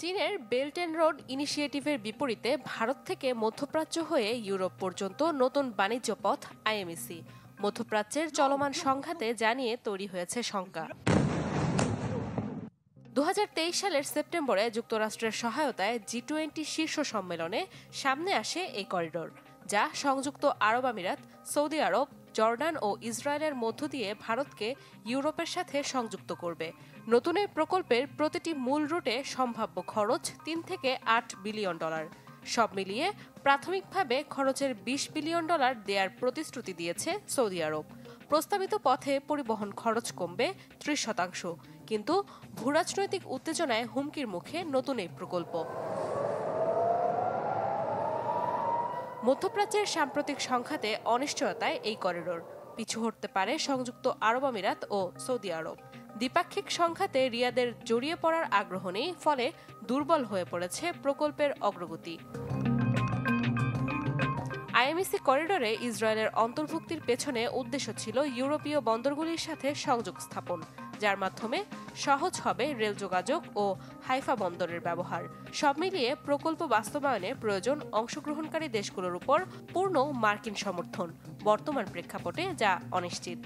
চীনের belt and road ইনিশিয়েটিভের বিপরীতে ভারত থেকে মধ্যপ্রাচ্য হয়ে ইউরোপ পর্যন্ত নতুন বাণিজ্য পথ আইএমইসি মধ্যপ্রাচ্যের চলমান সংঘাতে জানিয়ে তৈরি হয়েছে শঙ্কা। 2023 সালের সেপ্টেম্বরে যুক্তরাষ্ট্রের সহায়তায় জি-20 শীর্ষ সম্মেলনে সামনে আসে এই করিডোর, যা সংযুক্ত আরব আমিরাত, সৌদি আরব, জর্ডান ও ইসরায়েলের মধ্য দিয়ে ভারতকে ইউরোপের সাথে সংযুক্ত করবে। নতুন এই প্রকল্পের প্রতিটি মূল রুটে সম্ভাব্য খরচ $3 থেকে $8 বিলিয়ন। সব মিলিয়ে প্রাথমিকভাবে খরচের $20 বিলিয়ন দেওয়ার প্রতিশ্রুতি দিয়েছে সৌদি আরব। প্রস্তাবিত পথে পরিবহন খরচ কমবে 30%, কিন্তু ভূরাজনৈতিক উত্তেজনায় হুমকির মুখে নতুন এই প্রকল্প। মধ্যপ্রাচ্যের সাম্প্রতিক সংঘাতে অনিশ্চয়তায় এই করিডোর পিছু হটতে পারে সংযুক্ত আরব আমিরাত ও সৌদি আরব। দ্বিপাক্ষিক সংঘাতে রিয়াদের জড়িয়ে পড়ার আগ্রহ নেই, ফলে দুর্বল হয়ে পড়েছে প্রকল্পের অগ্রগতি। আইএমইসি করিডোরে ইসরায়েলের অন্তর্ভুক্তির পেছনে উদ্দেশ্য ছিল ইউরোপীয় বন্দরগুলির সাথে সংযোগ স্থাপন, যার মাধ্যমে সহজ হবে রেল যোগাযোগ ও হাইফা বন্দরের ব্যবহার। সব মিলিয়ে প্রকল্প বাস্তবায়নে প্রয়োজন অংশগ্রহণকারী দেশগুলোর উপর পূর্ণ মার্কিন সমর্থন, বর্তমান প্রেক্ষাপটে যা অনিশ্চিত।